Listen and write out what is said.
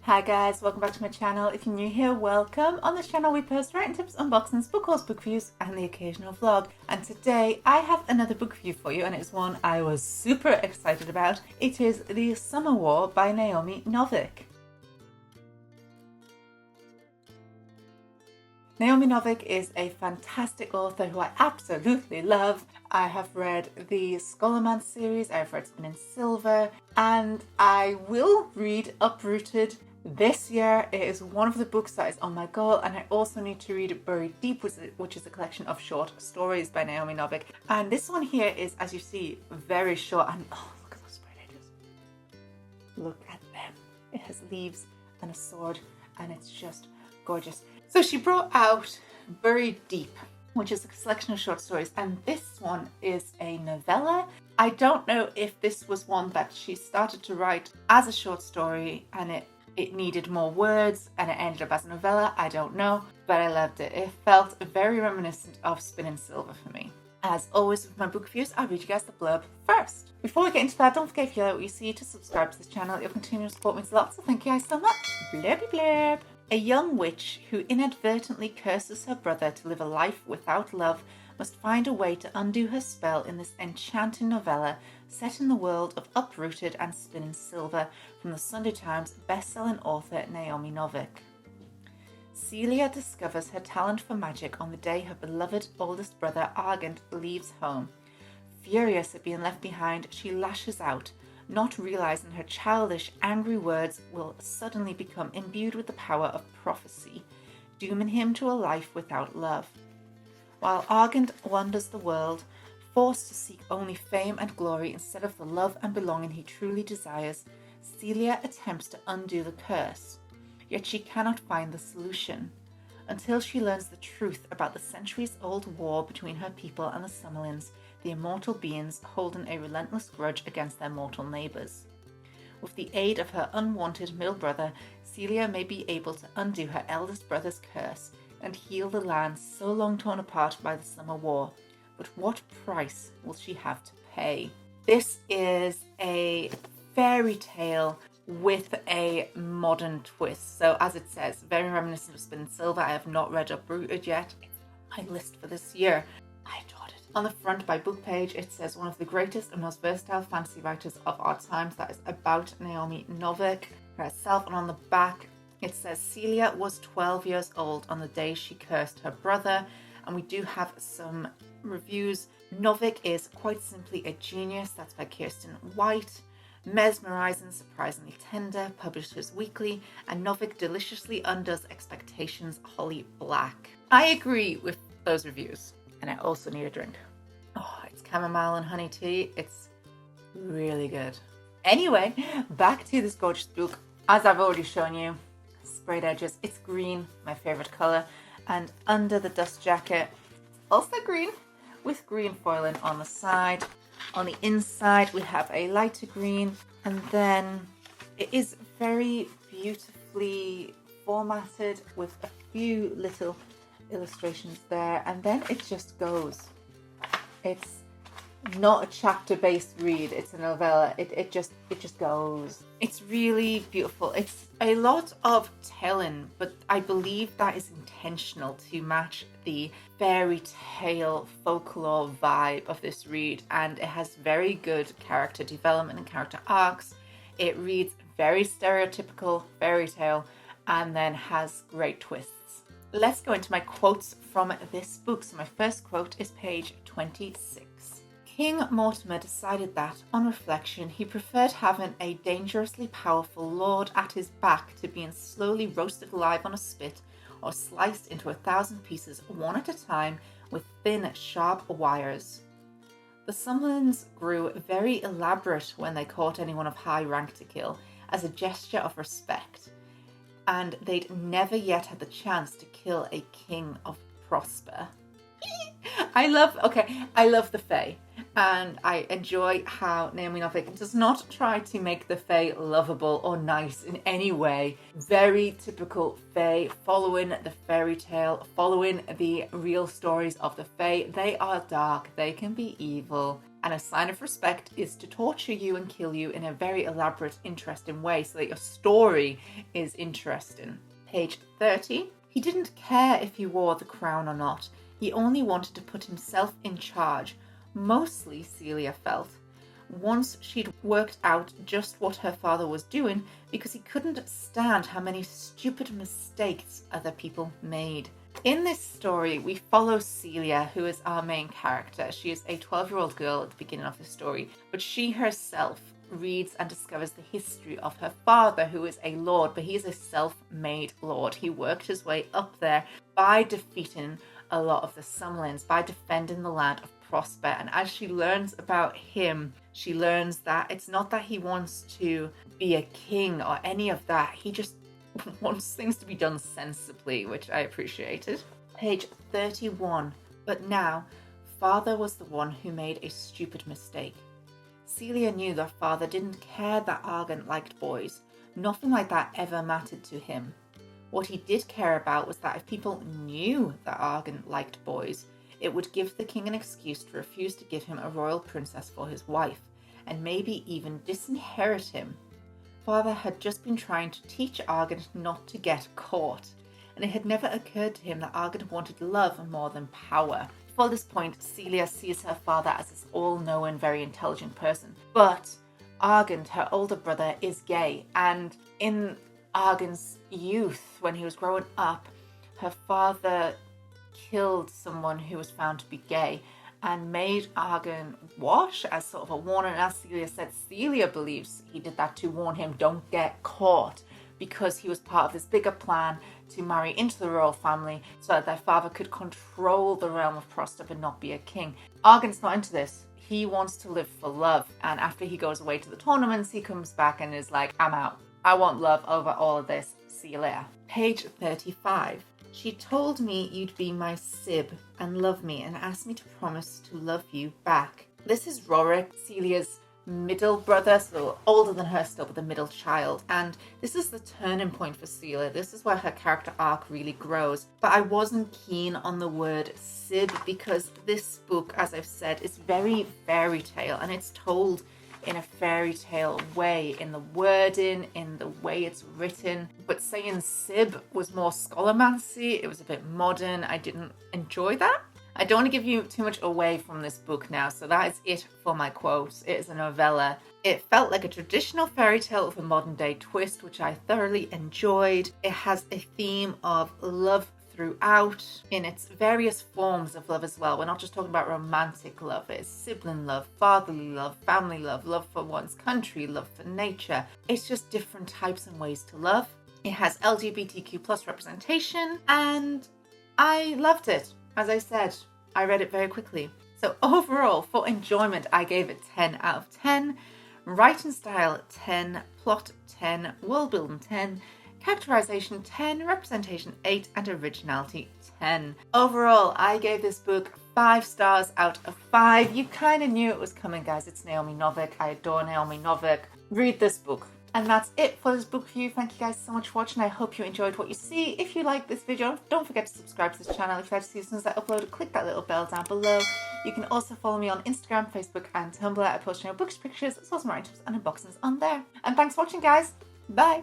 Hi guys, welcome back to my channel. If you're new here, welcome. On this channel we post writing tips, unboxings, book hauls, book reviews and the occasional vlog. And today I have another book review for you and it's one I was super excited about. It is The Summer War by Naomi Novik. Naomi Novik is a fantastic author who I absolutely love. I have read the Scholarman series, I've read Spin in Silver, and I will read Uprooted this year. It is one of the books that is on my goal, and I also need to read Buried Deep, which is a collection of short stories by Naomi Novik. And this one here is, as you see, very short, and oh, look at those spread edges. Look at them. It has leaves and a sword, and it's just gorgeous. So she brought out Buried Deep, which is a selection of short stories, and this one is a novella. I don't know if this was one that she started to write as a short story and it needed more words and it ended up as a novella. I don't know, but I loved it. It felt very reminiscent of Spin in Silver for me. As always with my book reviews, I'll read you guys the blurb first. Before we get into that, don't forget if you like what you see to subscribe to this channel. Your continued support means a lot, so thank you guys so much. Blurby blurb. A young witch who inadvertently curses her brother to live a life without love must find a way to undo her spell in this enchanting novella set in the world of Uprooted and Spin in Silver from the Sunday Times best-selling author Naomi Novik. Celia discovers her talent for magic on the day her beloved oldest brother Argent leaves home. Furious at being left behind, she lashes out, not realizing her childish, angry words will suddenly become imbued with the power of prophecy, dooming him to a life without love. While Argent wanders the world, forced to seek only fame and glory instead of the love and belonging he truly desires, Celia attempts to undo the curse, yet she cannot find the solution, until she learns the truth about the centuries-old war between her people and the Summerlins, the immortal beings holding a relentless grudge against their mortal neighbours. With the aid of her unwanted middle brother, Celia may be able to undo her eldest brother's curse and heal the lands so long torn apart by the Summer War. But what price will she have to pay? This is a fairy tale with a modern twist. So as it says, very reminiscent of Spin in Silver. I have not read Uprooted yet. It's on my list for this year. I adored it. On the front by book page, it says one of the greatest and most versatile fantasy writers of our times. That is about Naomi Novik herself. And on the back, it says Celia was 12 years old on the day she cursed her brother. And we do have some reviews. Novik is quite simply a genius. That's by Kirsten White. Mesmerizing, surprisingly tender, Publishers Weekly, and Novik deliciously undoes expectations, Holly Black. I agree with those reviews, and I also need a drink. Oh, it's chamomile and honey tea. It's really good. Anyway, back to this gorgeous book. As I've already shown you, sprayed edges. It's green, my favorite color, and under the dust jacket, also green, with green foiling on the side. On the inside, we have a lighter green, and then it is very beautifully formatted with a few little illustrations there, and then it just goes. It's not a chapter-based read, it's a novella. It just goes. It's really beautiful. It's a lot of telling, but I believe that is intentional to match the fairy tale folklore vibe of this read, and it has very good character development and character arcs. It reads very stereotypical fairy tale and then has great twists. Let's go into my quotes from this book. So my first quote is page 26. King Mortimer decided that, on reflection, he preferred having a dangerously powerful lord at his back to being slowly roasted alive on a spit or sliced into 1,000 pieces one at a time with thin, sharp wires. The Summerlins grew very elaborate when they caught anyone of high rank to kill, as a gesture of respect, and they'd never yet had the chance to kill a king of Prosper. I love the Fae, and I enjoy how Naomi Novik does not try to make the Fae lovable or nice in any way. Very typical Fae, following the fairy tale, following the real stories of the Fae. They are dark, they can be evil, And a sign of respect is to torture you and kill you in a very elaborate, interesting way so that your story is interesting. Page 30. He didn't care if he wore the crown or not. He only wanted to put himself in charge. Mostly, Celia felt. Once she'd worked out just what her father was doing because he couldn't stand how many stupid mistakes other people made. In this story, we follow Celia, who is our main character. She is a 12-year-old girl at the beginning of the story, but she herself reads and discovers the history of her father, who is a lord, but he is a self-made lord. He worked his way up there by defeating a lot of the Summerlins, by defending the land of Prosper. And as she learns about him, she learns that it's not that he wants to be a king or any of that. He just wants things to be done sensibly, which I appreciated. Page 31. But now, father was the one who made a stupid mistake. Celia knew that father didn't care that Argan liked boys. Nothing like that ever mattered to him. What he did care about was that if people knew that Argan liked boys, it would give the king an excuse to refuse to give him a royal princess for his wife, and maybe even disinherit him. Father had just been trying to teach Argan not to get caught, and it had never occurred to him that Argan wanted love more than power. Before this point, Celia sees her father as this all-knowing, very intelligent person. But Argan, her older brother, is gay, and in Argan's youth, when he was growing up, her father killed someone who was found to be gay and made Argan wash as sort of a warning. And as Celia said, Celia believes he did that to warn him, don't get caught, because he was part of this bigger plan to marry into the royal family so that their father could control the realm of Prosper and not be a king. Argan's not into this. He wants to live for love. And after he goes away to the tournaments, he comes back and is like, I'm out. I want love over all of this. See you later. Page 35. She told me you'd be my sib and love me and asked me to promise to love you back. This is Rorik, Celia's middle brother, so older than her still, but the middle child. And this is the turning point for Celia. This is where her character arc really grows. But I wasn't keen on the word sib because this book, as I've said, is very fairy tale, and it's told in a fairy tale way, in the wording, in the way it's written. But saying sib was more scholormancy. It was a bit modern. I didn't enjoy that. I don't want to give you too much away from this book now, so that is it for my quotes. It is a novella. It felt like a traditional fairy tale with a modern day twist, which I thoroughly enjoyed. It has a theme of love throughout in its various forms of love as well. We're not just talking about romantic love. It's sibling love, fatherly love, family love, love for one's country, love for nature. It's just different types and ways to love. It has LGBTQ plus representation, and I loved it. As I said, I read it very quickly. So overall, for enjoyment, I gave it 10 out of 10. Writing style, 10. Plot, 10. World building, 10. Characterization, 10. Representation, 8. And originality, 10. Overall, I gave this book 5 stars out of 5. You kind of knew it was coming, guys. It's Naomi Novik. I adore Naomi Novik. Read this book. And that's it for this book review. Thank you guys so much for watching. I hope you enjoyed what you see. If you like this video, don't forget to subscribe to this channel. If you'd like to see as soon as I upload, click that little bell down below. You can also follow me on Instagram, Facebook and Tumblr. I post books, pictures, as well as more items and unboxings on there. And thanks for watching, guys. Bye.